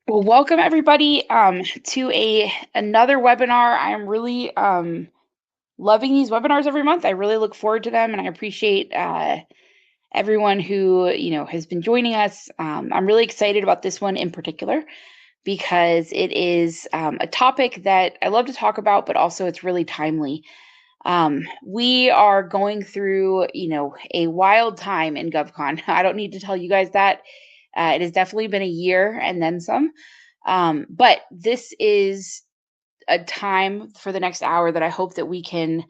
Well, welcome everybody to another webinar. I am really loving these webinars every month. I really look forward to them, and I appreciate everyone who has been joining us. I'm really excited about this one in particular because it is a topic that I love to talk about, but also it's really timely. We are going through, a wild time in GovCon. I don't need to tell you guys that. It has definitely been a year and then some. But this is a time for the next hour that I hope that we can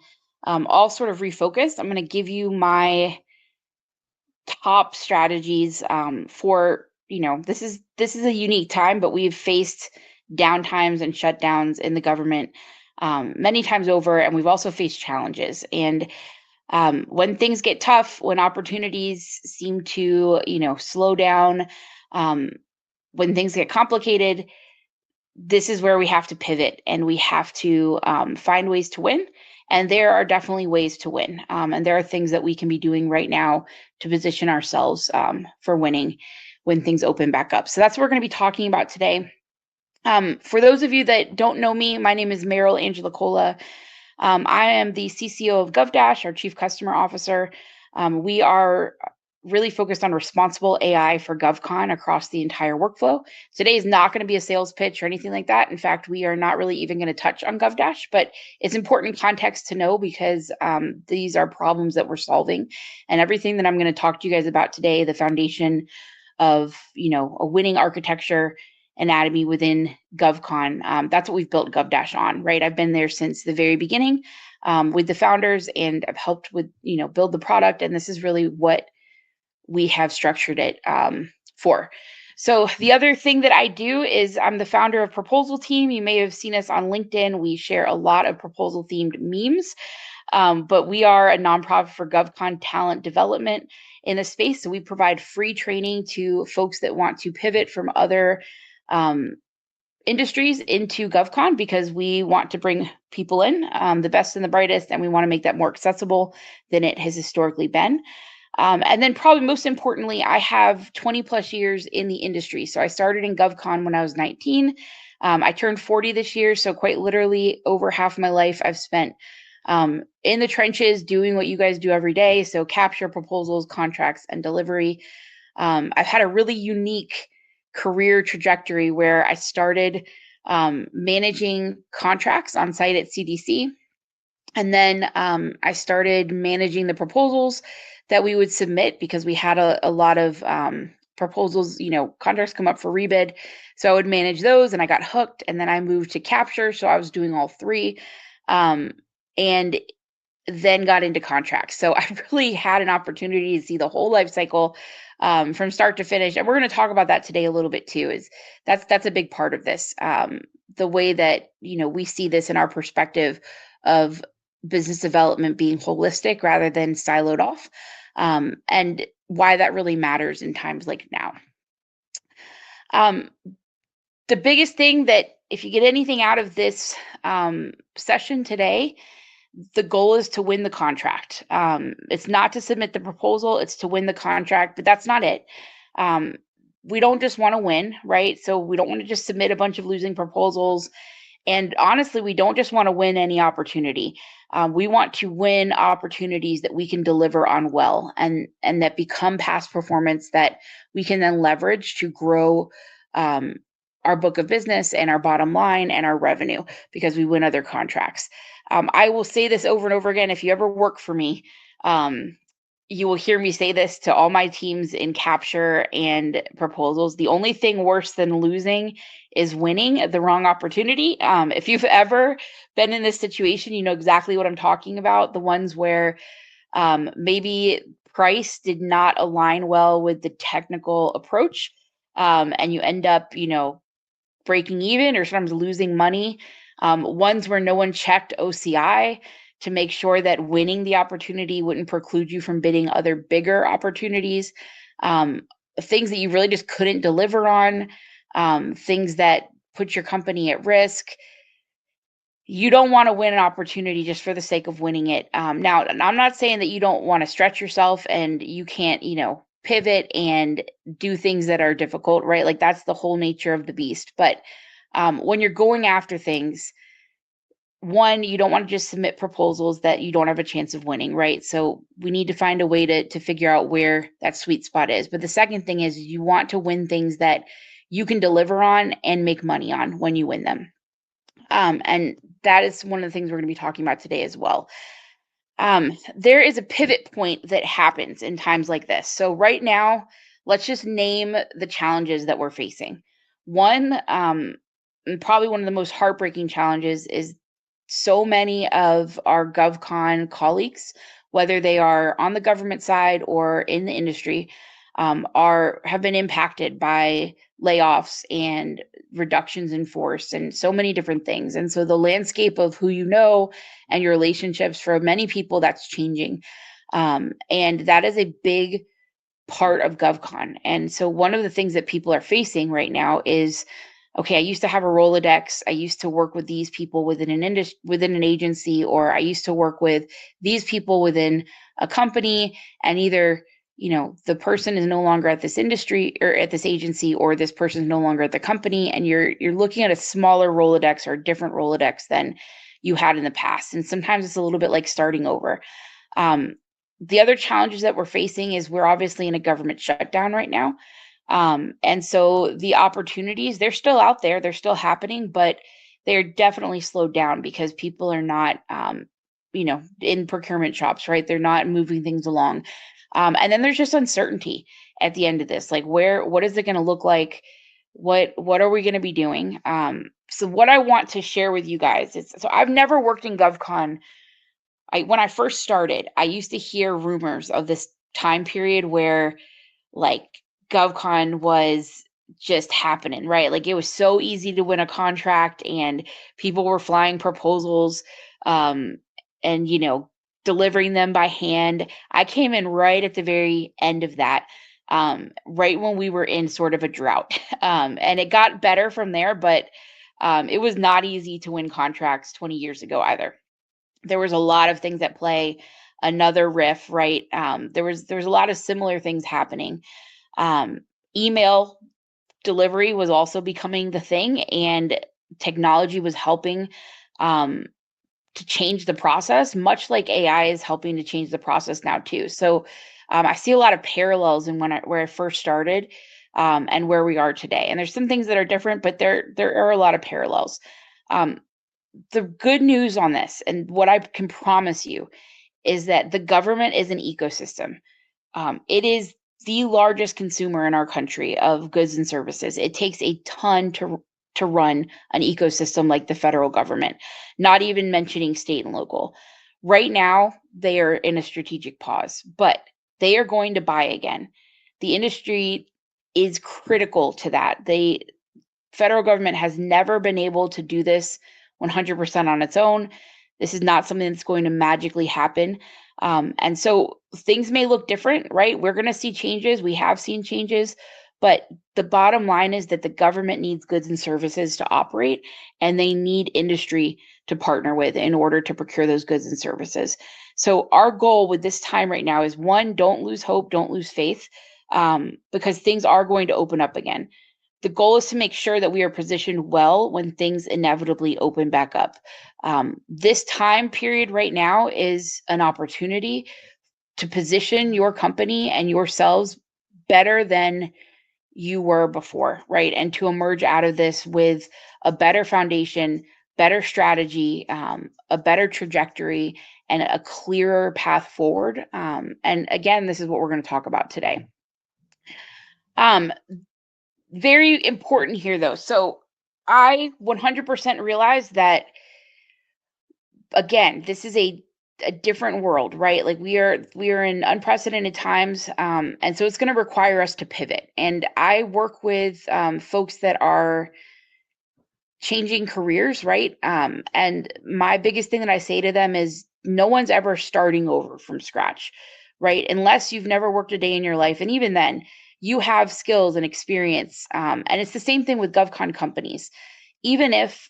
all sort of refocus. I'm going to give you my top strategies for this is a unique time, but we've faced downtimes and shutdowns in the government many times over, and we've also faced challenges. And when things get tough, when opportunities seem to slow down, um, when things get complicated, this is where we have to pivot and we have to find ways to win. And there are definitely ways to win. And there are things that we can be doing right now to position ourselves for winning when things open back up. So that's what we're going to be talking about today. For those of you that don't know me, my name is Meryl Angela Cola. I am the CCO of GovDash, our Chief Customer Officer. We are really focused on responsible AI for GovCon across the entire workflow. Today is not going to be a sales pitch or anything like that. In fact, we are not really even going to touch on GovDash, but it's important context to know because these are problems that we're solving. And everything that I'm going to talk to you guys about today, the foundation of a winning architecture anatomy within GovCon. That's what we've built GovDash on, right? I've been there since the very beginning with the founders, and I've helped with build the product, and this is really what we have structured it for. So the other thing that I do is I'm the founder of PROTeam. You may have seen us on LinkedIn. We share a lot of proposal themed memes. But we are a nonprofit for GovCon talent development in the space. So we provide free training to folks that want to pivot from other um, industries into GovCon because we want to bring people in, the best and the brightest, and we want to make that more accessible than it has historically been. And then probably most importantly, I have 20 plus years in the industry. So I started in GovCon when I was 19. I turned 40 this year. So quite literally over half my life I've spent in the trenches doing what you guys do every day. So capture, proposals, contracts, and delivery. I've had a really unique career trajectory where I started managing contracts on site at CDC. And then I started managing the proposals that we would submit because we had a lot of proposals, contracts come up for rebid. So I would manage those and I got hooked. And then I moved to capture. So I was doing all three. And then got into contracts. So I really had an opportunity to see the whole life cycle from start to finish. And we're going to talk about that today a little bit too. Is that's a big part of this. The way that we see this in our perspective of business development being holistic rather than siloed off, and why that really matters in times like now. The biggest thing that if you get anything out of this session today, the goal is to win the contract. It's not to submit the proposal, it's to win the contract, but that's not it. We don't just want to win, right? So we don't want to just submit a bunch of losing proposals. And honestly, we don't just want to win any opportunity. We want to win opportunities that we can deliver on well and that become past performance that we can then leverage to grow our book of business and our bottom line and our revenue because we win other contracts. I will say this over and over again. If you ever work for me, you will hear me say this to all my teams in capture and proposals. The only thing worse than losing is winning the wrong opportunity. If you've ever been in this situation, you know exactly what I'm talking about. The ones where maybe price did not align well with the technical approach, and you end up, breaking even or sometimes losing money. Ones where no one checked OCI to make sure that winning the opportunity wouldn't preclude you from bidding other bigger opportunities. Things that you really just couldn't deliver on, things that put your company at risk. You don't want to win an opportunity just for the sake of winning it. Now, I'm not saying that you don't want to stretch yourself and you can't, pivot and do things that are difficult, right? Like that's the whole nature of the beast. But when you're going after things, one, you don't want to just submit proposals that you don't have a chance of winning, right? So we need to find a way to figure out where that sweet spot is. But the second thing is you want to win things that you can deliver on and make money on when you win them. And that is one of the things we're going to be talking about today as well. There is a pivot point that happens in times like this. So right now, let's just name the challenges that we're facing. One, and probably one of the most heartbreaking challenges is so many of our GovCon colleagues, whether they are on the government side or in the industry, have been impacted by layoffs and reductions in force and so many different things. And so the landscape of who you know and your relationships for many people, that's changing. And that is a big part of GovCon. And so one of the things that people are facing right now is, okay, I used to have a Rolodex. I used to work with these people within an industry, within an agency, or I used to work with these people within a company, and either the person is no longer at this industry or at this agency, or this person is no longer at the company, and you're looking at a smaller Rolodex or a different Rolodex than you had in the past. And sometimes it's a little bit like starting over. The other challenges that we're facing is we're obviously in a government shutdown right now. And so the opportunities, they're still out there, they're still happening, but they're definitely slowed down because people are not, in procurement shops, right? They're not moving things along. And then there's just uncertainty at the end of this. Like what is it going to look like? What are we going to be doing? So what I want to share with you guys is, so I've never worked in GovCon. When I first started, I used to hear rumors of this time period where like GovCon was just happening, right? Like it was so easy to win a contract and people were flying proposals and delivering them by hand. I came in right at the very end of that. Right when we were in sort of a drought. And it got better from there, but it was not easy to win contracts 20 years ago either. There was a lot of things at play. Another riff, right? There was a lot of similar things happening. um, Email delivery was also becoming the thing, and technology was helping um, to change the process, much like AI is helping to change the process now too. So I see a lot of parallels in where I first started and where we are today. And there's some things that are different, but there are a lot of parallels. Um, the good news on this, and what I can promise you, is that the government is an ecosystem. It is the largest consumer in our country of goods and services. It takes a ton to run an ecosystem like the federal government, not even mentioning state and local. Right now, they are in a strategic pause, but they are going to buy again. The industry is critical to that. The federal government has never been able to do this 100% on its own. This is not something that's going to magically happen. And so things may look different, right? We're going to see changes. We have seen changes. But the bottom line is that the government needs goods and services to operate, and they need industry to partner with in order to procure those goods and services. So our goal with this time right now is, one, don't lose hope, don't lose faith, because things are going to open up again. The goal is to make sure that we are positioned well when things inevitably open back up. This time period right now is an opportunity to position your company and yourselves better than you were before, right? And to emerge out of this with a better foundation, better strategy, a better trajectory, and a clearer path forward. And again, this is what we're going to talk about today. Very important here, though. So I 100% realize that, again, this is a different world, right? Like we are in unprecedented times, and so it's going to require us to pivot. And I work with folks that are changing careers, right? And my biggest thing that I say to them is, no one's ever starting over from scratch, right? Unless you've never worked a day in your life, and even then, you have skills and experience. And it's the same thing with GovCon companies. Even if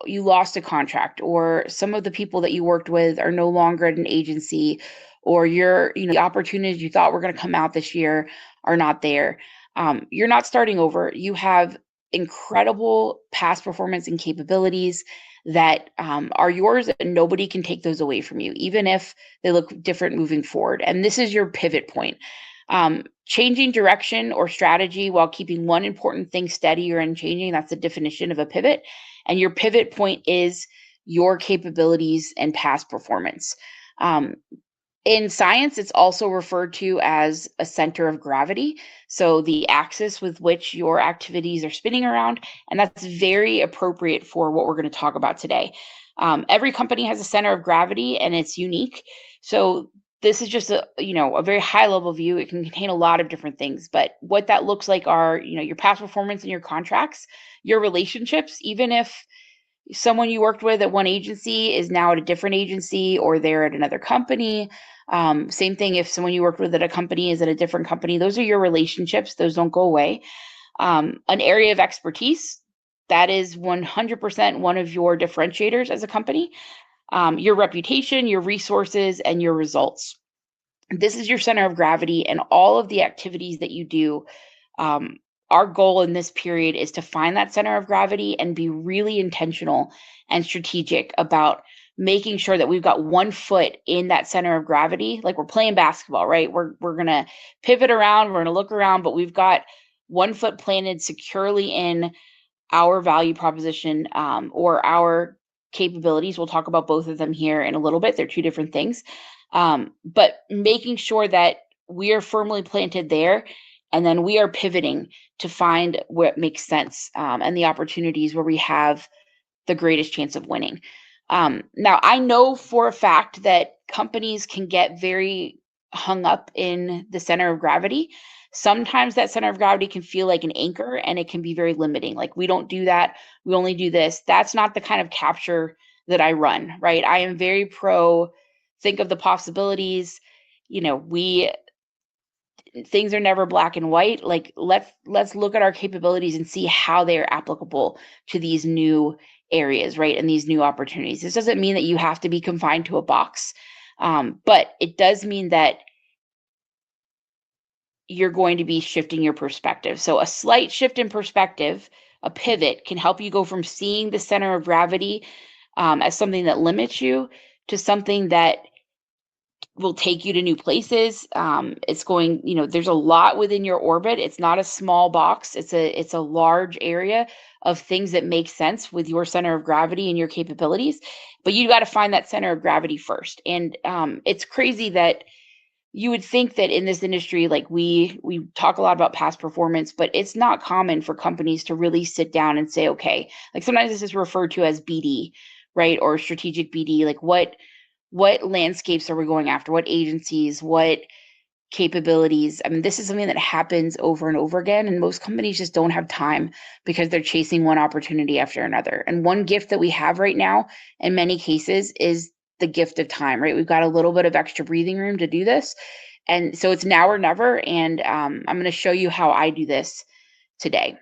you lost a contract, or some of the people that you worked with are no longer at an agency, or the opportunities you thought were going to come out this year are not there. You're not starting over. You have incredible past performance and capabilities that are yours, and nobody can take those away from you, even if they look different moving forward. And this is your pivot point. Changing direction or strategy while keeping one important thing steady or unchanging, that's the definition of a pivot. And your pivot point is your capabilities and past performance. In science, it's also referred to as a center of gravity. So the axis with which your activities are spinning around, and that's very appropriate for what we're going to talk about today. Every company has a center of gravity and it's unique. So this is just a very high level view. It can contain a lot of different things, but what that looks like are, your past performance and your contracts, your relationships, even if someone you worked with at one agency is now at a different agency or they're at another company. Same thing if someone you worked with at a company is at a different company. Those are your relationships. Those don't go away. An area of expertise, that is 100% one of your differentiators as a company. Your reputation, your resources, and your results. This is your center of gravity, and all of the activities that you do. Our goal in this period is to find that center of gravity and be really intentional and strategic about making sure that we've got one foot in that center of gravity. Like we're playing basketball, right? We're going to pivot around, we're going to look around, but we've got one foot planted securely in our value proposition or our capabilities. We'll talk about both of them here in a little bit. They're two different things. But making sure that we are firmly planted there, and then we are pivoting to find what makes sense and the opportunities where we have the greatest chance of winning. Now, I know for a fact that companies can get very hung up in the center of gravity. Sometimes that center of gravity can feel like an anchor and it can be very limiting. Like, we don't do that. We only do this. That's not the kind of capture that I run, right? I am very pro think of the possibilities. Things are never black and white. Like, let's look at our capabilities and see how they are applicable to these new areas, right? And these new opportunities. This doesn't mean that you have to be confined to a box. But it does mean that you're going to be shifting your perspective. So a slight shift in perspective, a pivot, can help you go from seeing the center of gravity as something that limits you to something that will take you to new places. It's going, there's a lot within your orbit. It's not a small box. It's a large area of things that make sense with your center of gravity and your capabilities. But you got to find that center of gravity first. And it's crazy that you would think that in this industry, like we talk a lot about past performance, but it's not common for companies to really sit down and say, okay, like sometimes this is referred to as BD, right? Or strategic BD, like what landscapes are we going after? What agencies, what capabilities? I mean, this is something that happens over and over again, and most companies just don't have time because they're chasing one opportunity after another. And one gift that we have right now, in many cases, is the gift of time, right? We've got a little bit of extra breathing room to do this. And so it's now or never. And I'm going to show you how I do this today.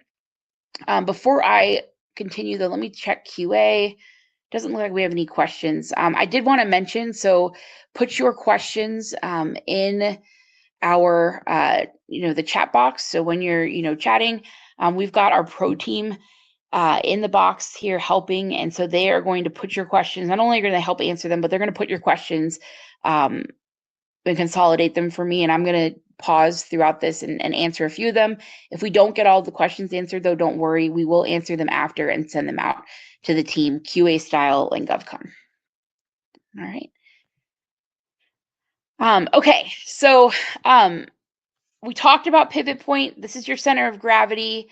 Before I continue, though, let me check QA. Doesn't look like we have any questions. I did want to mention, so put your questions in our, the chat box. So when you're, chatting, we've got our PROTeam in the box here helping. And so they are going to put your questions, not only are going to help answer them, but they're going to put your questions and consolidate them for me. And I'm going to pause throughout this and answer a few of them. If we don't get all the questions answered, though, don't worry. We will answer them after and send them out to the team, QA style and GovCon. All right. Okay, so we talked about pivot point. This is your center of gravity.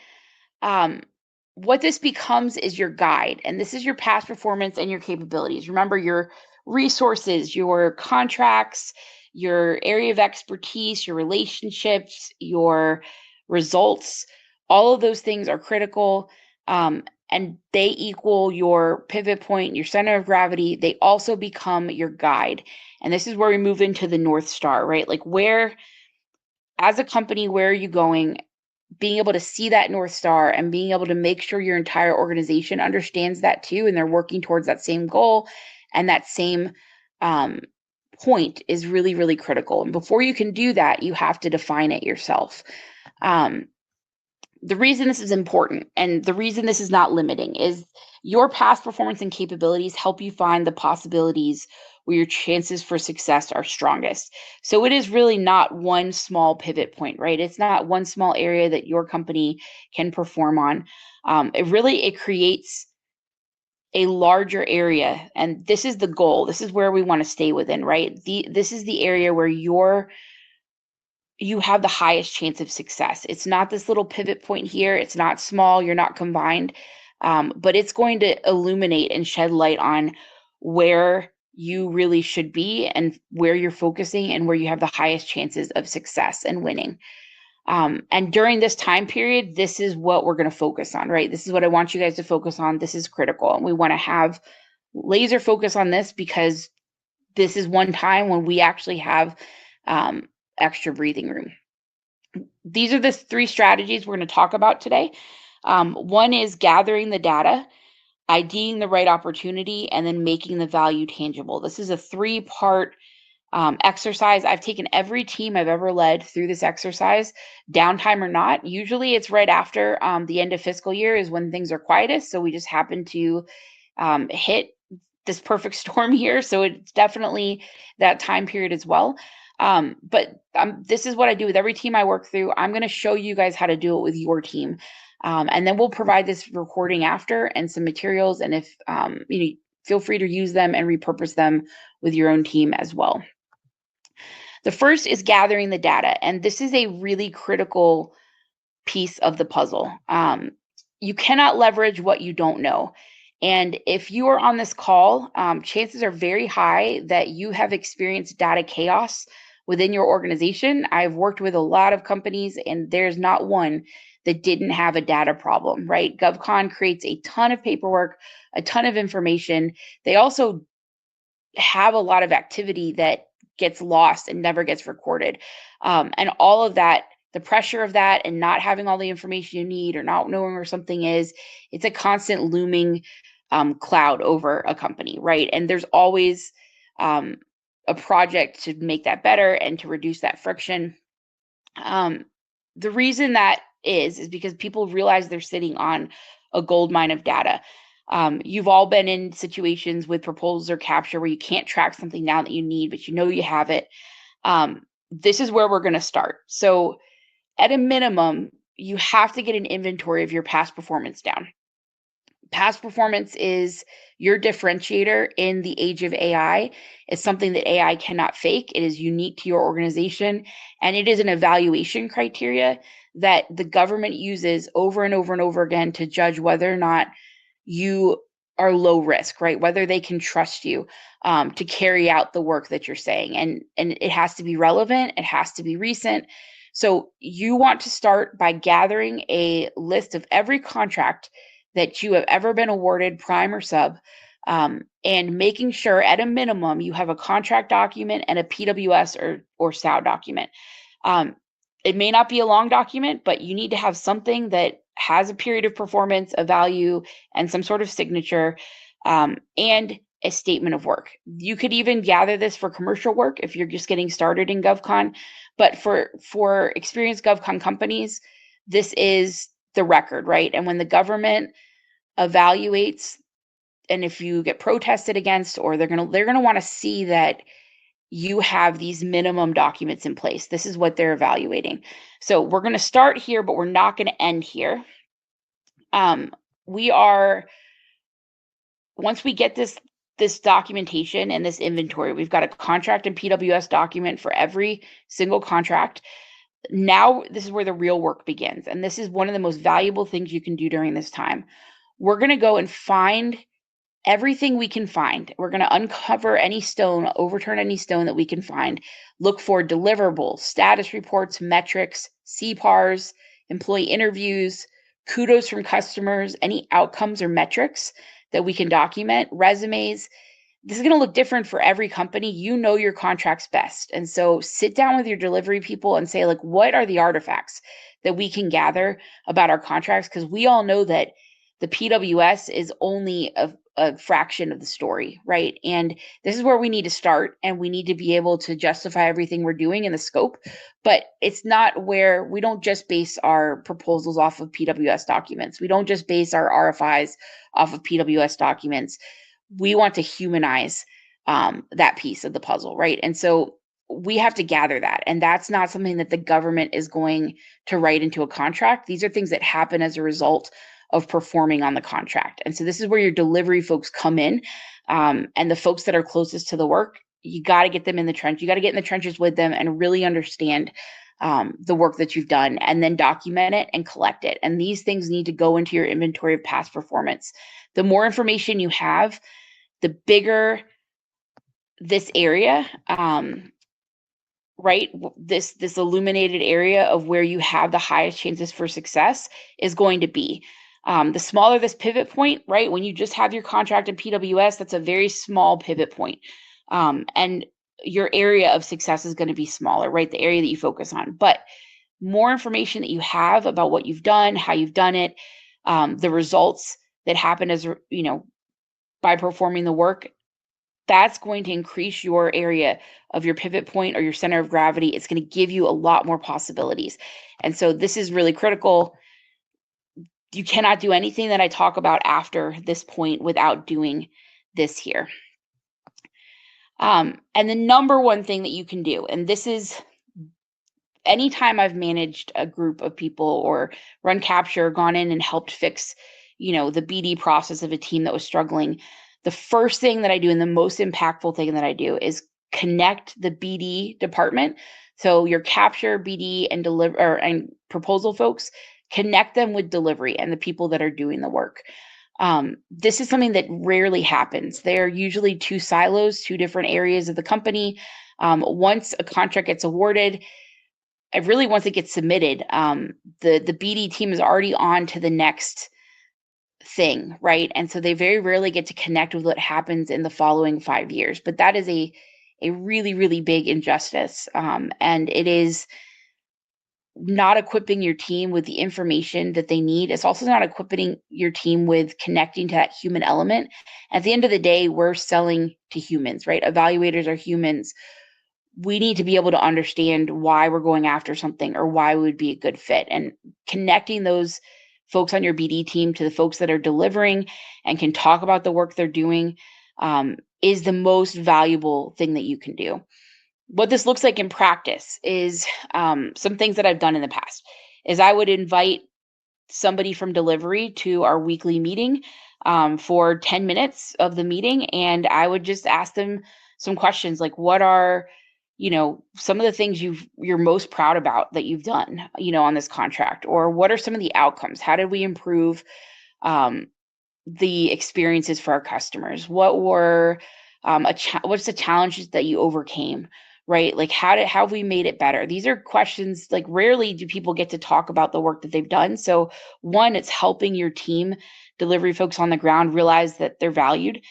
What this becomes is your guide, and this is your past performance and your capabilities. Remember, your resources, your contracts, your area of expertise, your relationships, your results, all of those things are critical. And they equal your pivot point, your center of gravity. They also become your guide. And this is where we move into the North Star, right? Like, where, as a company, where are you going? Being able to see that North Star and being able to make sure your entire organization understands that too, and they're working towards that same goal and that same point is really, really critical. And before you can do that, you have to define it yourself. The reason this is important and the reason this is not limiting is your past performance and capabilities help you find the possibilities where your chances for success are strongest. So it is really not one small pivot point, right? It's not one small area that your company can perform on. It creates a larger area, and this is the goal. This is where we want to stay within, right? This is the area where you have the highest chance of success. It's not this little pivot point here. It's not small. You're not combined, but it's going to illuminate and shed light on where you really should be and where you're focusing and where you have the highest chances of success and winning. And during this time period, this is what we're going to focus on, right? This is what I want you guys to focus on. This is critical. And we want to have laser focus on this because this is one time when we actually have extra breathing room. These are the 3 strategies we're going to talk about today. One is gathering the data, IDing the right opportunity, and then making the value tangible. This is a 3-part exercise. I've taken every team I've ever led through this exercise, downtime or not. Usually it's right after the end of fiscal year is when things are quietest. So we just happen to hit this perfect storm here. So it's definitely that time period as well. But this is what I do with every team I work through. I'm going to show you guys how to do it with your team. And then we'll provide this recording after and some materials. And if feel free to use them and repurpose them with your own team as well. The first is gathering the data. And this is a really critical piece of the puzzle. You cannot leverage what you don't know. And if you are on this call, chances are very high that you have experienced data chaos within your organization. I've worked with a lot of companies, and there's not one that didn't have a data problem, right? GovCon creates a ton of paperwork, a ton of information. They also have a lot of activity that gets lost and never gets recorded. And all of that, the pressure of that and not having all the information you need or not knowing where something is, it's a constant looming cloud over a company, right? And there's always a project to make that better and to reduce that friction. The reason that is because people realize they're sitting on a gold mine of data. You've all been in situations with proposals or capture where you can't track something down that you need, but you know you have it. This is where we're going to start. So at a minimum, you have to get an inventory of your past performance down. Past performance is your differentiator in the age of AI. It's something that AI cannot fake. It is unique to your organization, and it is an evaluation criteria that the government uses over and over and over again to judge whether or not you are low risk, right? Whether they can trust you to carry out the work that you're saying. And it has to be relevant. It has to be recent. So you want to start by gathering a list of every contract that you have ever been awarded, prime or sub, and making sure at a minimum you have a contract document and a PWS or SOW document. It may not be a long document, but you need to have something that has a period of performance, a value, and some sort of signature, and a statement of work. You could even gather this for commercial work if you're just getting started in GovCon, but for experienced GovCon companies, this is the record, right? And when the government evaluates, and if you get protested against, or they're gonna want to see that you have these minimum documents in place. This is what they're evaluating. So we're going to start here, but we're not going to end here. Once we get this documentation and this inventory, we've got a contract and PWS document for every single contract. Now, this is where the real work begins. And this is one of the most valuable things you can do during this time. We're going to go and find everything we can find. We're going to uncover any stone, overturn any stone that we can find. Look for deliverables, status reports, metrics, CPARs, employee interviews, kudos from customers, any outcomes or metrics that we can document, resumes. This is going to look different for every company. You know your contracts best. And so sit down with your delivery people and say, like, what are the artifacts that we can gather about our contracts? Because we all know that the PWS is only a a fraction of the story, right? And this is where we need to start, and we need to be able to justify everything we're doing in the scope. But it's not where we don't just base our proposals off of PWS documents. We don't just base our RFIs off of PWS documents. We want to humanize that piece of the puzzle, right? And so we have to gather that. And that's not something that the government is going to write into a contract. These are things that happen as a result of performing on the contract. And so this is where your delivery folks come in, and the folks that are closest to the work, you got to get them in the trench. You got to get in the trenches with them and really understand the work that you've done, and then document it and collect it. And these things need to go into your inventory of past performance. The more information you have, the bigger this area, right? This illuminated area of where you have the highest chances for success is going to be. The smaller this pivot point, right? When you just have your contract in PWS, that's a very small pivot point. And your area of success is going to be smaller, right? The area that you focus on. But more information that you have about what you've done, how you've done it, the results that happen as, by performing the work, that's going to increase your area of your pivot point or your center of gravity. It's going to give you a lot more possibilities. And so this is really critical. You cannot do anything that I talk about after this point without doing this here. And the number one thing that you can do, and this is anytime I've managed a group of people or run capture, gone in and helped fix, the BD process of a team that was struggling, the first thing that I do and the most impactful thing that I do is connect the BD department. So your capture, BD, and deliver and proposal folks, connect them with delivery and the people that are doing the work. This is something that rarely happens. They're usually two silos, two different areas of the company. Once a contract gets awarded, once it gets submitted, the BD team is already on to the next thing, right? And so they very rarely get to connect with what happens in the following 5 years. But that is a really, really big injustice. And it is not equipping your team with the information that they need. It's also not equipping your team with connecting to that human element. At the end of the day, we're selling to humans, right? Evaluators are humans. We need to be able to understand why we're going after something or why we would be a good fit. And connecting those folks on your BD team to the folks that are delivering and can talk about the work they're doing is the most valuable thing that you can do. What this looks like in practice is some things that I've done in the past is I would invite somebody from delivery to our weekly meeting for 10 minutes of the meeting. And I would just ask them some questions like, what are, some of the things you're most proud about that you've done, on this contract, or what are some of the outcomes? How did we improve the experiences for our customers? What were what's the challenges that you overcame? Right? Like how have we made it better? These are questions, like rarely do people get to talk about the work that they've done. So one, it's helping your team, delivery folks on the ground, realize that they're valued.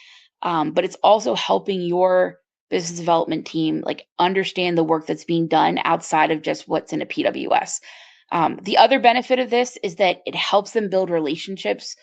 But it's also helping your business development team like understand the work that's being done outside of just what's in a PWS. The other benefit of this is that it helps them build relationships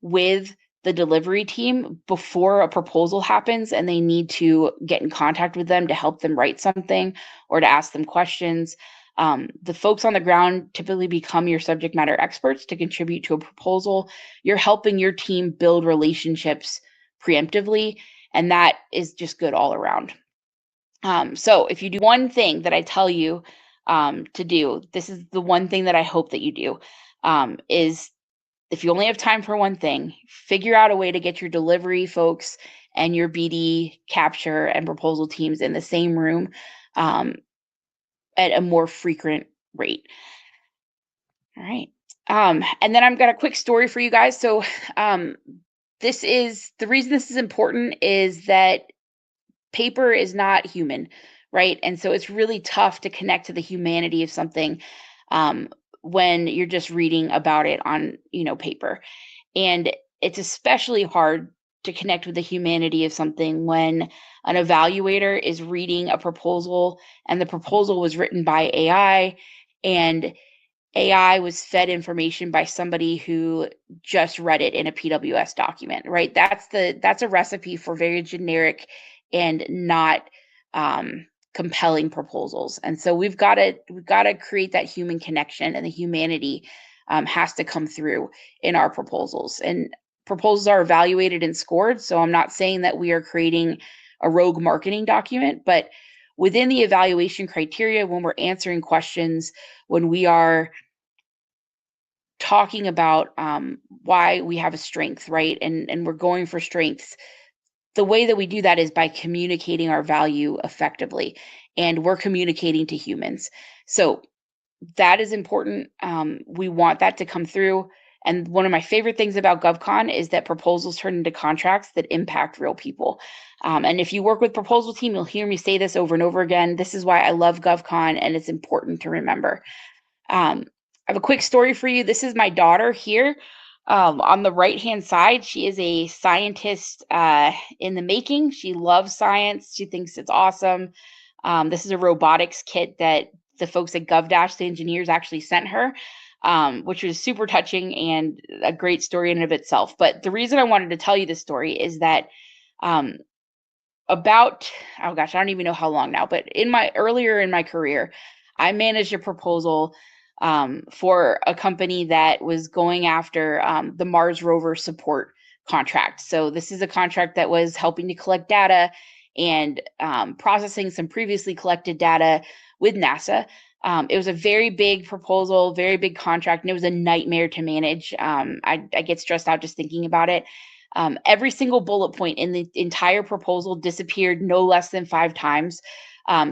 with the delivery team before a proposal happens and they need to get in contact with them to help them write something or to ask them questions. The folks on the ground typically become your subject matter experts to contribute to a proposal. You're helping your team build relationships preemptively, and that is just good all around. So if you do one thing that I tell you to do, this is the one thing that I hope that you do, is if you only have time for one thing, figure out a way to get your delivery folks and your BD, capture, and proposal teams in the same room at a more frequent rate. All right. And then I've got a quick story for you guys. So this is the reason this is important is that paper is not human, right? And so it's really tough to connect to the humanity of something when you're just reading about it on, paper. And it's especially hard to connect with the humanity of something when an evaluator is reading a proposal and the proposal was written by AI and AI was fed information by somebody who just read it in a PWS document, right? That's a recipe for very generic and not compelling proposals. And so we've got to create that human connection, and the humanity has to come through in our proposals. And proposals are evaluated and scored. So I'm not saying that we are creating a rogue marketing document, but within the evaluation criteria, when we're answering questions, when we are talking about why we have a strength, right? And we're going for strengths. The way that we do that is by communicating our value effectively, and we're communicating to humans. So that is important. We want that to come through. And one of my favorite things about GovCon is that proposals turn into contracts that impact real people. And if you work with proposal team, you'll hear me say this over and over again. This is why I love GovCon, and it's important to remember. I have a quick story for you. This is my daughter here. On the right-hand side, she is a scientist in the making. She loves science. She thinks it's awesome. This is a robotics kit that the folks at GovDash, the engineers, actually sent her, which was super touching and a great story in and of itself. But the reason I wanted to tell you this story is that um, about, oh gosh, I don't even know how long now, but earlier in my career, I managed a proposal for a company that was going after the Mars rover support contract. So this is a contract that was helping to collect data and processing some previously collected data with NASA. It was a very big proposal, very big contract, and it was a nightmare to manage. I get stressed out just thinking about it. Every single bullet point in the entire proposal disappeared no less than 5 times.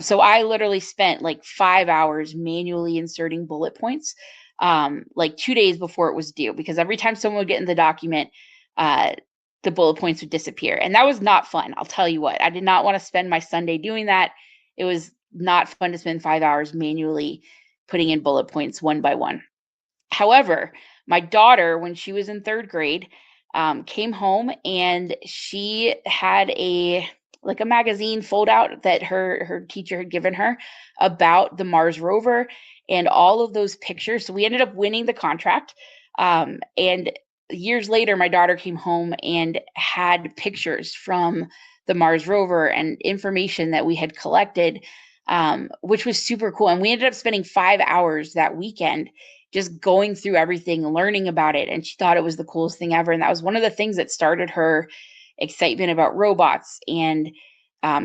So I literally spent like 5 hours manually inserting bullet points, like 2 days before it was due, because every time someone would get in the document, the bullet points would disappear. And that was not fun. I'll tell you what, I did not want to spend my Sunday doing that. It was not fun to spend 5 hours manually putting in bullet points one by one. However, my daughter, when she was in 3rd grade, came home and she had a magazine fold out that her teacher had given her about the Mars rover and all of those pictures. So we ended up winning the contract. And years later, my daughter came home and had pictures from the Mars rover and information that we had collected, which was super cool. And we ended up spending 5 hours that weekend just going through everything, learning about it. And she thought it was the coolest thing ever. And that was one of the things that started her excitement about robots and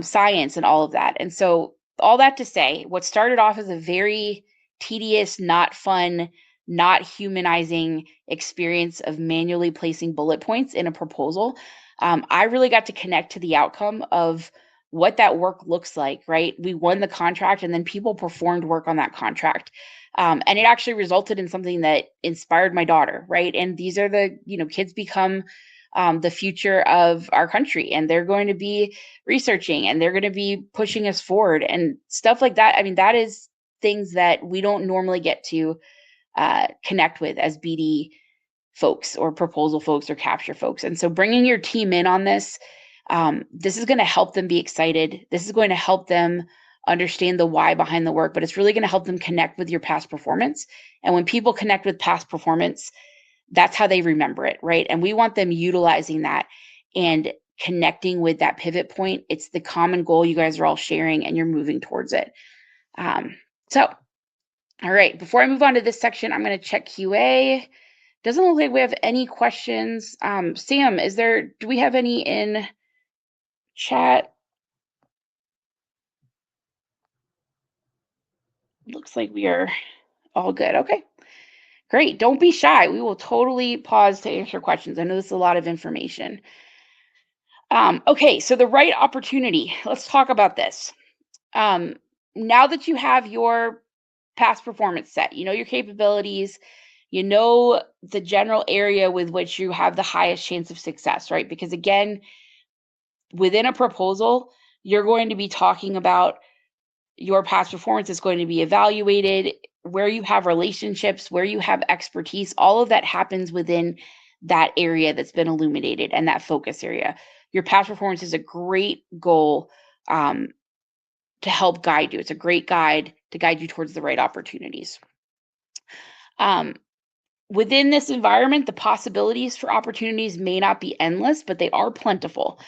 science and all of that. And so all that to say, what started off as a very tedious, not fun, not humanizing experience of manually placing bullet points in a proposal, I really got to connect to the outcome of what that work looks like, right? We won the contract, and then people performed work on that contract. And it actually resulted in something that inspired my daughter, right? And these are kids become the future of our country, and they're going to be researching and they're going to be pushing us forward and stuff like that. I mean, that is things that we don't normally get to connect with as BD folks or proposal folks or capture folks. And so bringing your team in on this, this is going to help them be excited. This is going to help them understand the why behind the work, but it's really going to help them connect with your past performance. And when people connect with past performance, that's how they remember it, right? And we want them utilizing that and connecting with that pivot point. It's the common goal you guys are all sharing, and you're moving towards it. So, all right, before I move on to this section, I'm going to check QA. Doesn't look like we have any questions. Sam, do we have any in chat? Looks like we are all good. Okay, great. Don't be shy. We will totally pause to answer questions. I know this is a lot of information. Okay, so the right opportunity. Let's talk about this. Now that you have your past performance set, you know your capabilities, you know the general area with which you have the highest chance of success, right? Because again, within a proposal, you're going to be talking about your past performance is going to be evaluated, where you have relationships, where you have expertise, all of that happens within that area that's been illuminated and that focus area. Your past performance is a great goal to help guide you. It's a great guide to guide you towards the right opportunities. Um, Within this environment, the possibilities for opportunities may not be endless, but they are plentiful.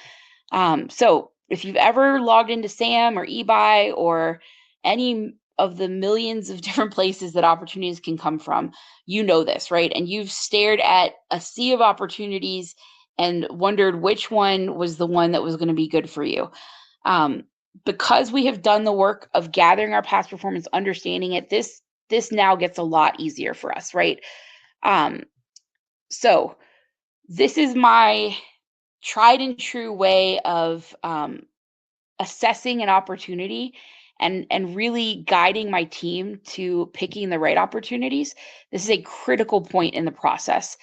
So if you've ever logged into Sam or eBuy or any of the millions of different places that opportunities can come from, you know this, right? And you've stared at a sea of opportunities and wondered which one was the one that was going to be good for you. Um, because we have done the work of gathering our past performance, understanding it, this now gets a lot easier for us, right? Um, so this is my tried and true way of assessing an opportunity and really guiding my team to picking the right opportunities. This is a critical point in the process,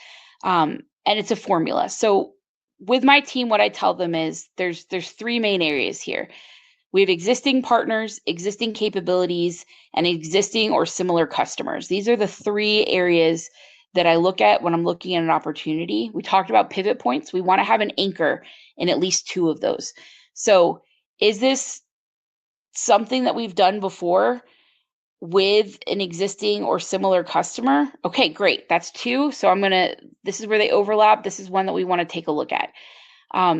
and it's a formula. So with my team, what I tell them is there's three main areas here. We have existing partners, existing capabilities, and existing or similar customers. These are the three areas that I look at when I'm looking at an opportunity. We talked about pivot points. We want to have an anchor in at least two of those. So, is this something that we've done before with an existing or similar customer? Okay, great. That's two. So, this is where they overlap. This is one that we want to take a look at.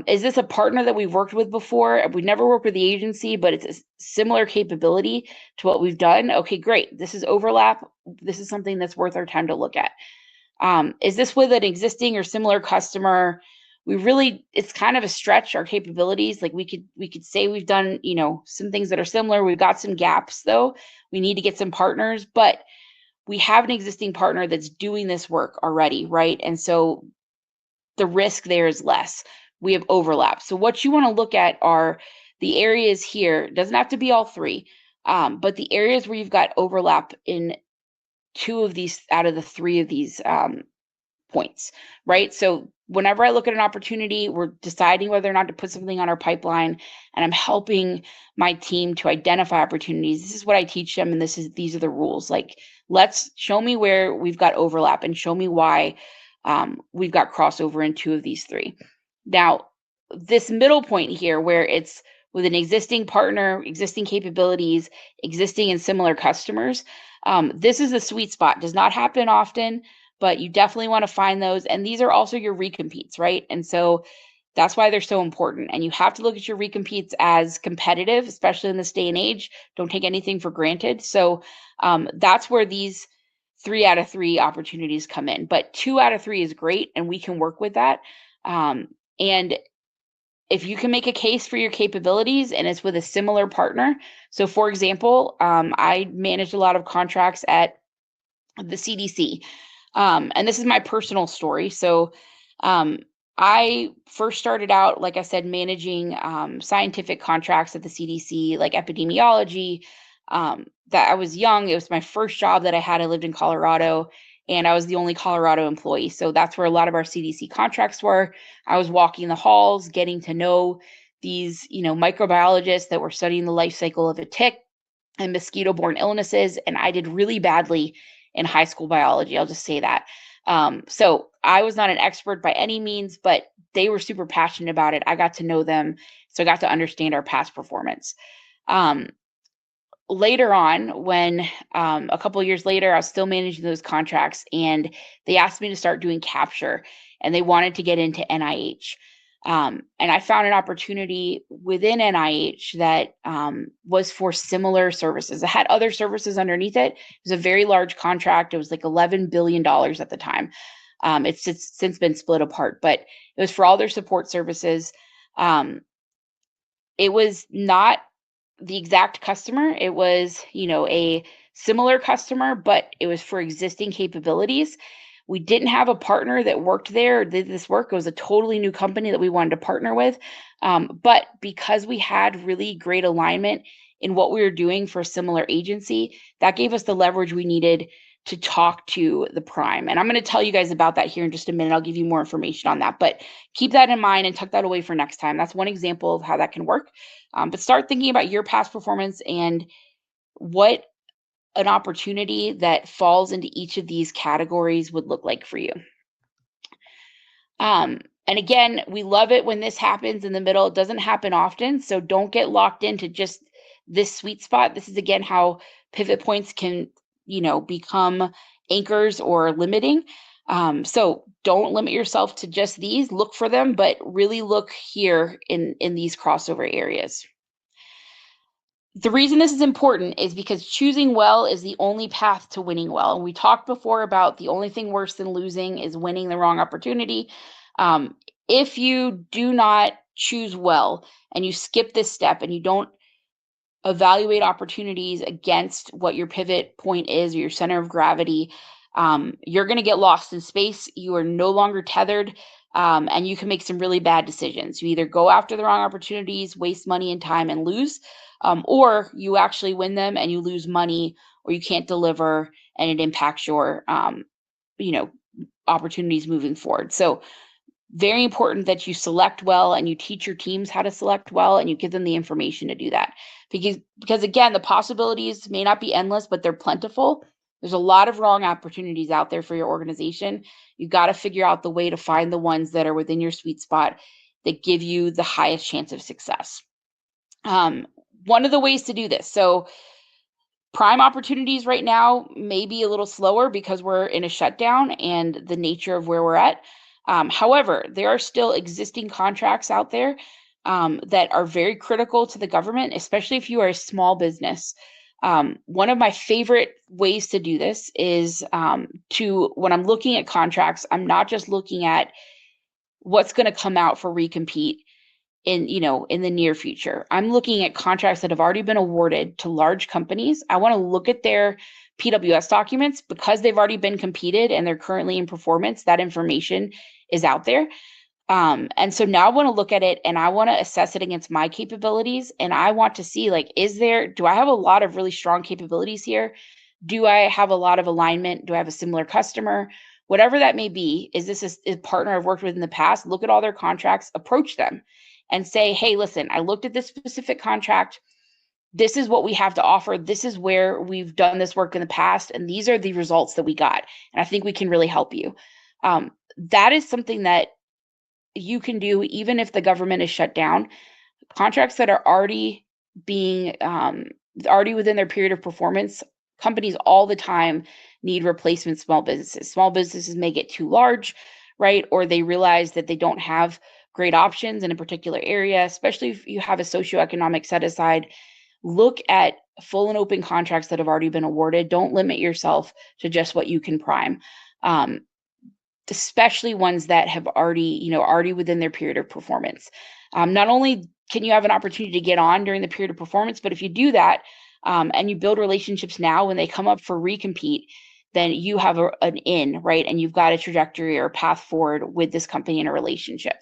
Is this a partner that we've worked with before? We've never worked with the agency, but it's a similar capability to what we've done. Okay, great. This is overlap. This is something that's worth our time to look at. Is this with an existing or similar customer? It's kind of a stretch, our capabilities. Like we could say we've done, some things that are similar. We've got some gaps though. We need to get some partners, but we have an existing partner that's doing this work already, right? And so the risk there is less. We have overlap. So what you want to look at are the areas here. It doesn't have to be all three, but the areas where you've got overlap in two of these out of the three of these points, right? So whenever I look at an opportunity, we're deciding whether or not to put something on our pipeline, and I'm helping my team to identify opportunities. This is what I teach them, and these are the rules. Like, let's show me where we've got overlap and show me why we've got crossover in two of these three. Now, this middle point here, where it's with an existing partner, existing capabilities, existing and similar customers, this is a sweet spot. Does not happen often, but you definitely want to find those. And these are also your recompetes, right? And so that's why they're so important. And you have to look at your recompetes as competitive, especially in this day and age. Don't take anything for granted. So that's where these 3 out of 3 opportunities come in. But 2 out of 3 is great, and we can work with that. And if you can make a case for your capabilities and it's with a similar partner. So, for example, I managed a lot of contracts at the CDC. And this is my personal story. So, I first started out, like I said, managing scientific contracts at the CDC, like epidemiology. That I was young. It was my first job that I had. I lived in Colorado, and I was the only Colorado employee. So that's where a lot of our CDC contracts were. I was walking the halls, getting to know these, microbiologists that were studying the life cycle of a tick and mosquito-borne illnesses, and I did really badly in high school biology. I'll just say that. So I was not an expert by any means, but they were super passionate about it. I got to know them, so I got to understand our past performance. Later on, when a couple of years later, I was still managing those contracts, and they asked me to start doing capture, and they wanted to get into NIH. And I found an opportunity within NIH that was for similar services. It had other services underneath it. It was a very large contract. It was like $11 billion at the time. It's since been split apart, but it was for all their support services. It was not the exact customer. It was, a similar customer, but it was for existing capabilities. We didn't have a partner that worked there or did this work. It was a totally new company that we wanted to partner with. But because we had really great alignment in what we were doing for a similar agency, that gave us the leverage we needed to talk to the prime. And I'm going to tell you guys about that here in just a minute. I'll give you more information on that, but keep that in mind and tuck that away for next time. That's one example of how that can work. But start thinking about your past performance and what an opportunity that falls into each of these categories would look like for you. And again, we love it when this happens in the middle. It doesn't happen often, so don't get locked into just this sweet spot. This is again how pivot points can, become anchors or limiting. So don't limit yourself to just these. Look for them, but really look here in these crossover areas. The reason this is important is because choosing well is the only path to winning well. And we talked before about the only thing worse than losing is winning the wrong opportunity. If you do not choose well and you skip this step and you don't evaluate opportunities against what your pivot point is or your center of gravity, you're going to get lost in space. You are no longer tethered, and you can make some really bad decisions. You either go after the wrong opportunities, waste money and time, and lose, or you actually win them and you lose money, or you can't deliver, and it impacts your, opportunities moving forward. So very important that you select well and you teach your teams how to select well and you give them the information to do that. Because again, the possibilities may not be endless, but they're plentiful. There's a lot of wrong opportunities out there for your organization. You've got to figure out the way to find the ones that are within your sweet spot that give you the highest chance of success. One of the ways to do this, so prime opportunities right now may be a little slower because we're in a shutdown and the nature of where we're at. However, there are still existing contracts out there that are very critical to the government, especially if you are a small business. One of my favorite ways to do this is when I'm looking at contracts, I'm not just looking at what's going to come out for recompete in the near future. I'm looking at contracts that have already been awarded to large companies. I want to look at their PWS documents because they've already been competed and they're currently in performance. That information is out there. And so now I want to look at it and I want to assess it against my capabilities. And I want to see, like, do I have a lot of really strong capabilities here? Do I have a lot of alignment? Do I have a similar customer? Whatever that may be, is this a partner I've worked with in the past? Look at all their contracts, approach them and say, hey, listen, I looked at this specific contract. This is what we have to offer. This is where we've done this work in the past. And these are the results that we got. And I think we can really help you. That is something that you can do even if the government is shut down. Contracts that are already within their period of performance, companies all the time need replacement small businesses. Small businesses may get too large, right? Or they realize that they don't have great options in a particular area, especially if you have a socioeconomic set aside. Look at full and open contracts that have already been awarded. Don't limit yourself to just what you can prime. Especially ones that have already within their period of performance. Not only can you have an opportunity to get on during the period of performance, but if you do that and you build relationships now, when they come up for recompete, then you have an in, right? And you've got a trajectory or a path forward with this company in a relationship.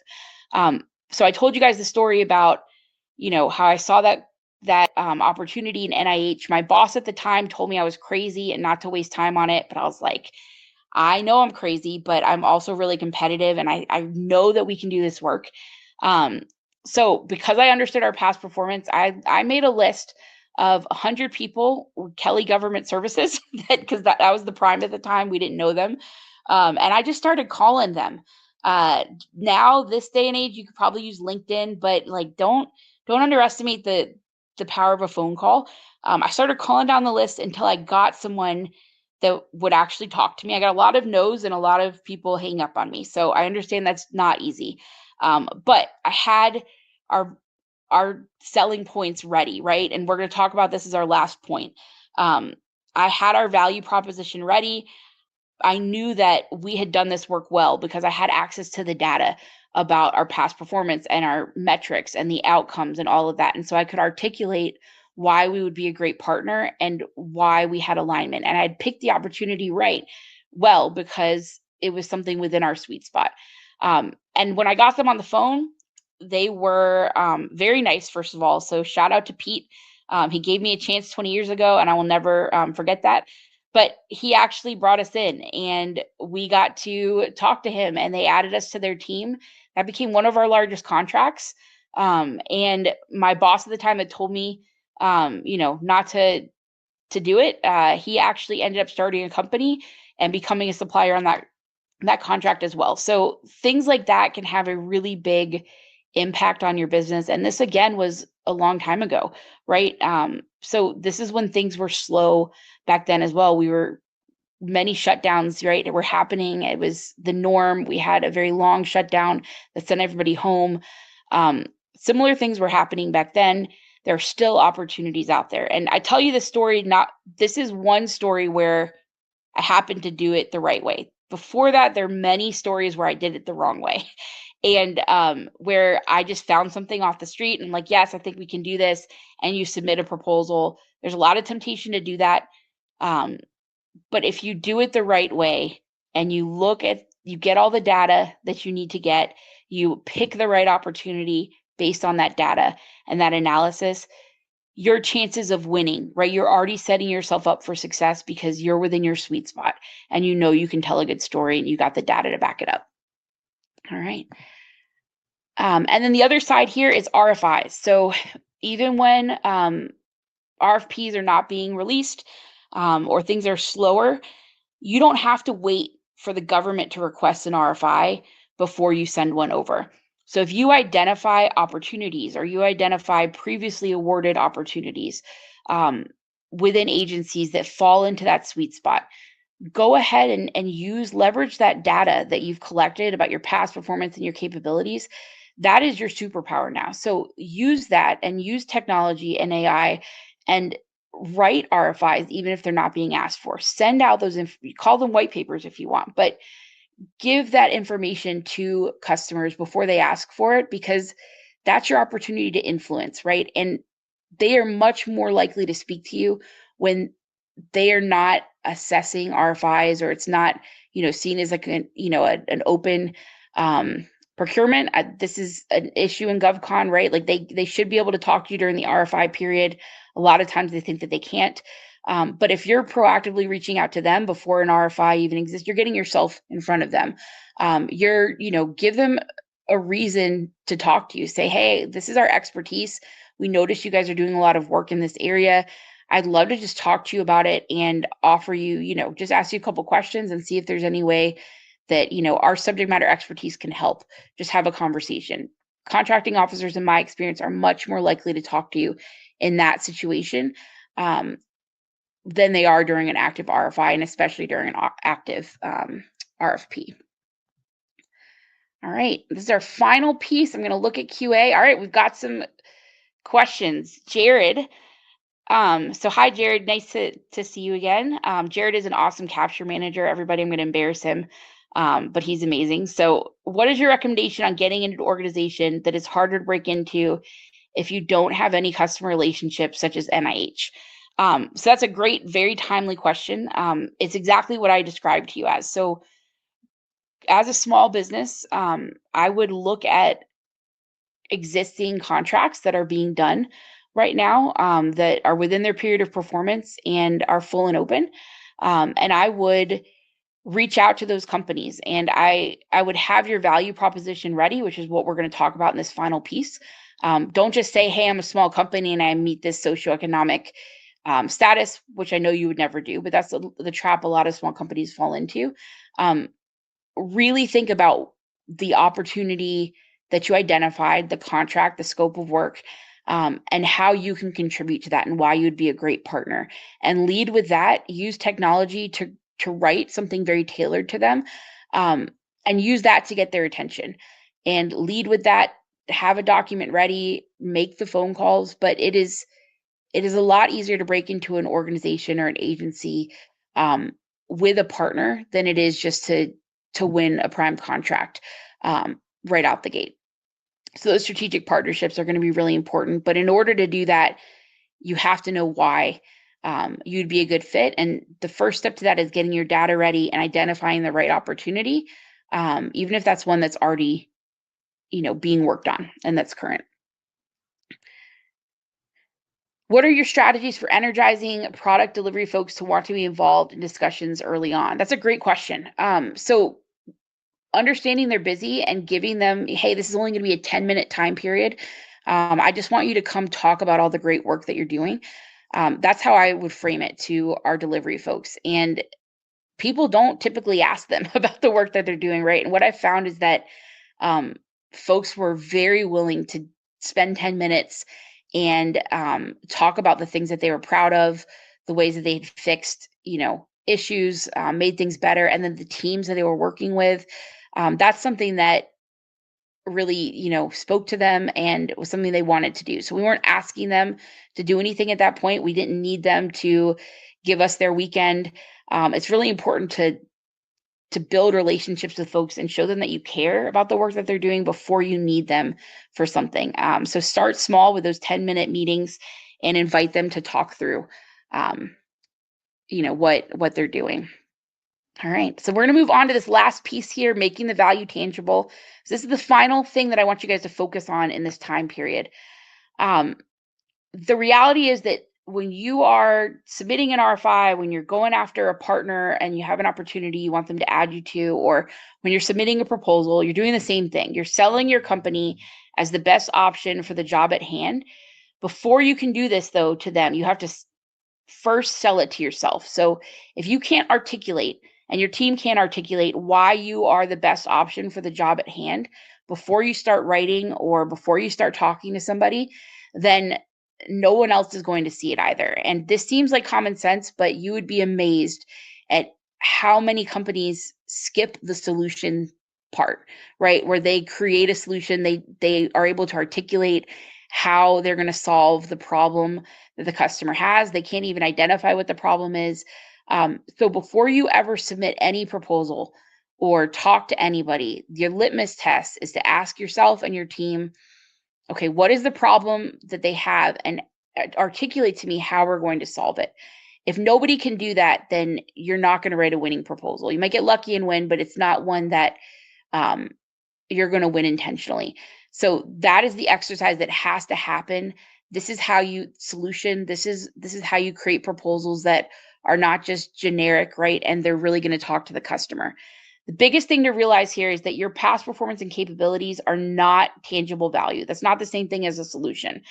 So I told you guys the story about, how I saw that opportunity in NIH. My boss at the time told me I was crazy and not to waste time on it, but I was like, I know I'm crazy, but I'm also really competitive and I know that we can do this work. So because I understood our past performance, I made a list of 100 people, Kelly Government Services, because that was the prime at the time. We didn't know them. And I just started calling them. Now, this day and age, you could probably use LinkedIn, but like don't underestimate the power of a phone call. I started calling down the list until I got someone that would actually talk to me. I got a lot of no's and a lot of people hanging up on me. So I understand that's not easy. But I had our selling points ready, right? And we're going to talk about this as our last point. I had our value proposition ready. I knew that we had done this work well because I had access to the data about our past performance and our metrics and the outcomes and all of that. And so I could articulate why we would be a great partner and why we had alignment. And I'd picked the opportunity well because it was something within our sweet spot. And when I got them on the phone, they were very nice, first of all. So shout out to Pete. He gave me a chance 20 years ago, and I will never forget that. But he actually brought us in and we got to talk to him and they added us to their team. That became one of our largest contracts. And my boss at the time had told me, not to do it. He actually ended up starting a company and becoming a supplier on that contract as well. So things like that can have a really big impact on your business. And this again was a long time ago, right? So this is when things were slow back then as well. We were many shutdowns, right, were happening. It was the norm. We had a very long shutdown that sent everybody home. Similar things were happening back then. There are still opportunities out there. And I tell you this story, this is one story where I happened to do it the right way. Before that, there are many stories where I did it the wrong way. And where I just found something off the street and like, yes, I think we can do this. And you submit a proposal. There's a lot of temptation to do that. But if you do it the right way and you get all the data that you need to get, you pick the right opportunity based on that data and that analysis, your chances of winning, right? You're already setting yourself up for success because you're within your sweet spot and you know you can tell a good story and you got the data to back it up. All right. And then the other side here is RFIs. So even when RFPs are not being released or things are slower, you don't have to wait for the government to request an RFI before you send one over. So if you identify opportunities or you identify previously awarded opportunities within agencies that fall into that sweet spot, go ahead and leverage that data that you've collected about your past performance and your capabilities. That is your superpower now. So use that and use technology and AI and write RFIs, even if they're not being asked for. Send out those, call them white papers if you want, but give that information to customers before they ask for it, because that's your opportunity to influence, right? And they are much more likely to speak to you when they are not assessing RFIs or it's not, seen as like an open procurement. This is an issue in GovCon, right? Like they should be able to talk to you during the RFI period. A lot of times they think that they can't. But if you're proactively reaching out to them before an RFI even exists, you're getting yourself in front of them. Give them a reason to talk to you. Say, hey, this is our expertise. We notice you guys are doing a lot of work in this area. I'd love to just talk to you about it and offer you, just ask you a couple questions and see if there's any way that, our subject matter expertise can help. Just have a conversation. Contracting officers, in my experience, are much more likely to talk to you in that situation than they are during an active RFI, and especially during an active RFP. All right, this is our final piece. I'm going to look at QA. All right, we've got some questions. Jared. So hi, Jared. Nice to see you again. Jared is an awesome capture manager. Everybody, I'm going to embarrass him, but he's amazing. So what is your recommendation on getting into an organization that is harder to break into if you don't have any customer relationships, such as NIH? So that's a great, very timely question. It's exactly what I described to you as. So as a small business, I would look at existing contracts that are being done right now that are within their period of performance and are full and open. And I would reach out to those companies and I would have your value proposition ready, which is what we're going to talk about in this final piece. Don't just say, hey, I'm a small company and I meet this socioeconomic status, which I know you would never do, but that's the trap a lot of small companies fall into. Really think about the opportunity that you identified, the contract, the scope of work, and how you can contribute to that and why you'd be a great partner. And lead with that. Use technology to write something very tailored to them, and use that to get their attention. And lead with that. Have a document ready. Make the phone calls. But it is a lot easier to break into an organization or an agency with a partner than it is just to win a prime contract right out the gate. So those strategic partnerships are going to be really important. But in order to do that, you have to know why you'd be a good fit. And the first step to that is getting your data ready and identifying the right opportunity, even if that's one that's already, being worked on and that's current. What are your strategies for energizing product delivery folks to want to be involved in discussions early on? That's a great question. So understanding they're busy and giving them, hey, this is only going to be a 10-minute time period. I just want you to come talk about all the great work that you're doing. That's how I would frame it to our delivery folks. And people don't typically ask them about the work that they're doing, right? And what I've found is that folks were very willing to spend 10 minutes and talk about the things that they were proud of, the ways that they'd fixed, issues, made things better, and then the teams that they were working with. That's something that really, spoke to them and was something they wanted to do. So we weren't asking them to do anything at that point. We didn't need them to give us their weekend. It's really important to build relationships with folks and show them that you care about the work that they're doing before you need them for something. So start small with those 10-minute meetings and invite them to talk through, what they're doing. All right, so we're going to move on to this last piece here, making the value tangible. So this is the final thing that I want you guys to focus on in this time period. The reality is that when you are submitting an RFI, when you're going after a partner and you have an opportunity you want them to add you to, or when you're submitting a proposal, you're doing the same thing. You're selling your company as the best option for the job at hand. Before you can do this, though, to them, you have to first sell it to yourself. So if you can't articulate and your team can't articulate why you are the best option for the job at hand before you start writing or before you start talking to somebody, then no one else is going to see it either. And this seems like common sense, but you would be amazed at how many companies skip the solution part, right? Where they create a solution, they are able to articulate how they're going to solve the problem that the customer has. They can't even identify what the problem is. So before you ever submit any proposal or talk to anybody, your litmus test is to ask yourself and your team, okay, what is the problem that they have, and articulate to me how we're going to solve it. If nobody can do that, then you're not going to write a winning proposal. You might get lucky and win, but it's not one that you're going to win intentionally. So that is the exercise that has to happen. This is how you solution. This is how you create proposals that are not just generic, right? And they're really going to talk to the customer. The biggest thing to realize here is that your past performance and capabilities are not tangible value. That's not the same thing as a solution.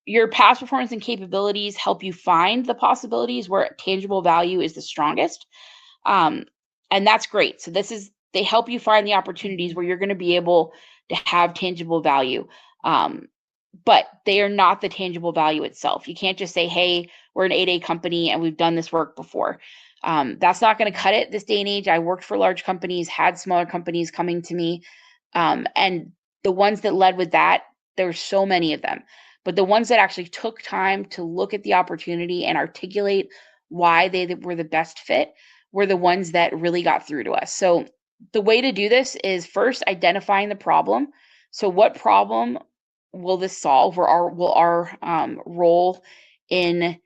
Your past performance and capabilities help you find the possibilities where tangible value is the strongest. And that's great. So they help you find the opportunities where you're going to be able to have tangible value. But they are not the tangible value itself. You can't just say, hey, we're an 8A company and we've done this work before. That's not going to cut it this day and age. I worked for large companies, had smaller companies coming to me. And the ones that led with that, there were so many of them. But the ones that actually took time to look at the opportunity and articulate why they were the best fit were the ones that really got through to us. So the way to do this is first identifying the problem. So what problem will this solve, or will our role in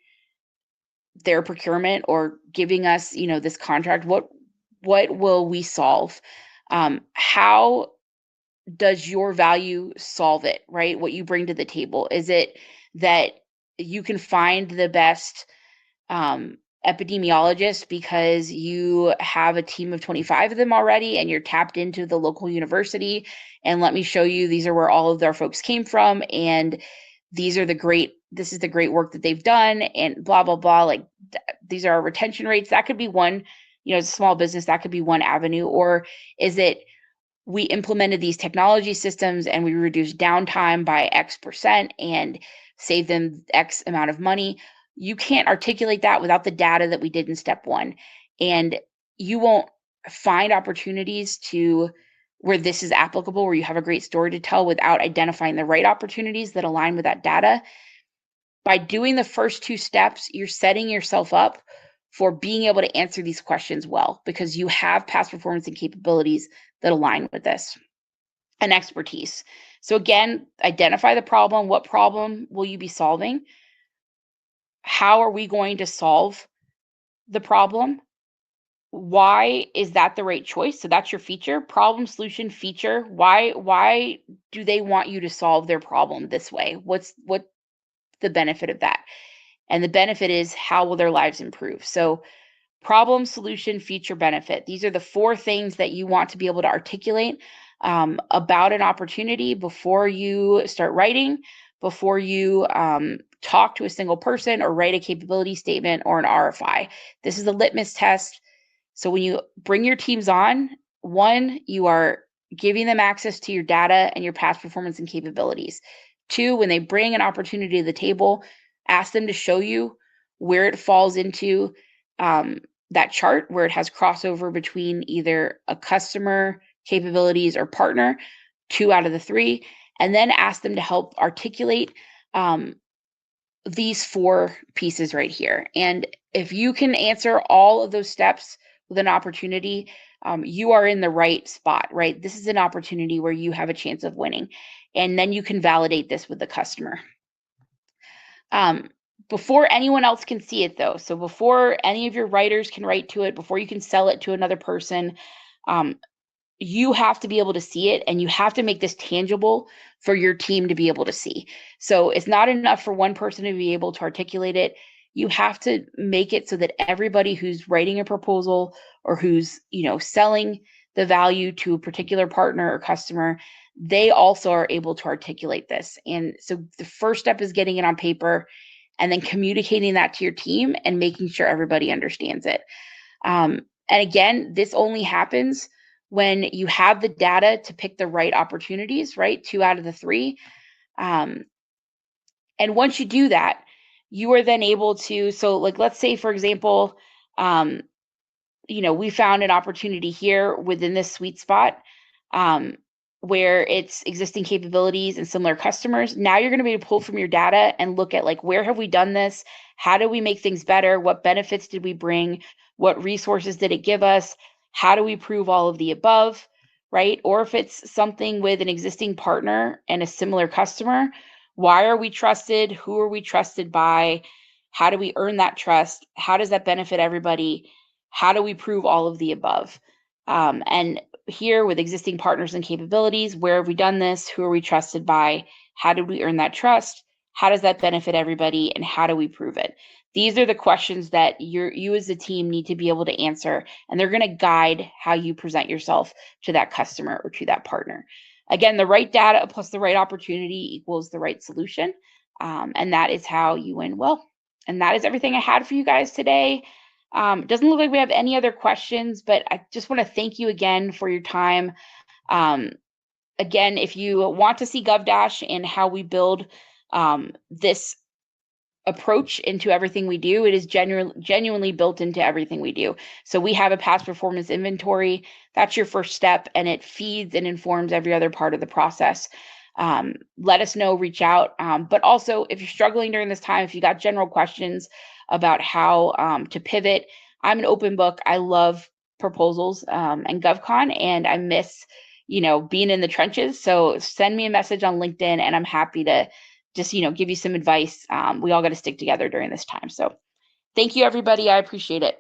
their procurement or giving us, this contract, what will we solve? How does your value solve it, right? What you bring to the table? Is it that you can find the best epidemiologist because you have a team of 25 of them already and you're tapped into the local university, and let me show you, these are where all of their folks came from, and this is the great work that they've done, and blah blah blah, like these are our retention rates. That could be one, as a small business, that could be one avenue. Or is it, we implemented these technology systems and we reduced downtime by X% and saved them X amount of money? You can't articulate that without the data that we did in step one. And you won't find opportunities where this is applicable, where you have a great story to tell, without identifying the right opportunities that align with that data. By doing the first two steps, you're setting yourself up for being able to answer these questions well, because you have past performance and capabilities that align with this, and expertise. So again, identify the problem. What problem will you be solving? How are we going to solve the problem? Why is that the right choice? So that's your feature, problem, solution, feature. Why do they want you to solve their problem this way? What's the benefit of that? And the benefit is, how will their lives improve? So problem, solution, feature, benefit. These are the four things that you want to be able to articulate about an opportunity before you start writing, before you talk to a single person or write a capability statement or an RFI. This is a litmus test. So when you bring your teams on, one, you are giving them access to your data and your past performance and capabilities. Two, when they bring an opportunity to the table, ask them to show you where it falls into that chart where it has crossover between either a customer, capabilities, or partner, 2 out of the 3, and then ask them to help articulate these 4 pieces right here. And if you can answer all of those steps with an opportunity, you are in the right spot, right? This is an opportunity where you have a chance of winning. And then you can validate this with the customer. Before anyone else can see it, though, so before any of your writers can write to it, before you can sell it to another person, you have to be able to see it, and you have to make this tangible for your team to be able to see. So it's not enough for one person to be able to articulate it. You have to make it so that everybody who's writing a proposal or who's, selling the value to a particular partner or customer, they also are able to articulate this. And so the first step is getting it on paper and then communicating that to your team and making sure everybody understands it. And again, this only happens when you have the data to pick the right opportunities, right? 2 out of the 3. And once you do that, you are then able to, so like, let's say, for example, we found an opportunity here within this sweet spot where it's existing capabilities and similar customers. Now you're going to be able to pull from your data and look at, like, where have we done this? How do we make things better? What benefits did we bring? What resources did it give us? How do we prove all of the above, right? Or if it's something with an existing partner and a similar customer, why are we trusted? Who are we trusted by? How do we earn that trust? How does that benefit everybody? How do we prove all of the above? And here with existing partners and capabilities, where have we done this? Who are we trusted by? How did we earn that trust? How does that benefit everybody? And how do we prove it? These are the questions that you as a team need to be able to answer, and they're going to guide how you present yourself to that customer or to that partner. Again, the right data plus the right opportunity equals the right solution, and that is how you win well. And that is everything I had for you guys today. It doesn't look like we have any other questions, but I just want to thank you again for your time. Again, if you want to see GovDash and how we build this approach into everything we do, it is genuinely built into everything we do. So we have a past performance inventory. That's your first step, and it feeds and informs every other part of the process. Let us know, reach out. But also, if you're struggling during this time, if you got general questions about how to pivot, I'm an open book. I love proposals and GovCon, and I miss, being in the trenches. So send me a message on LinkedIn, and I'm happy to just, give you some advice. We all got to stick together during this time. So thank you, everybody. I appreciate it.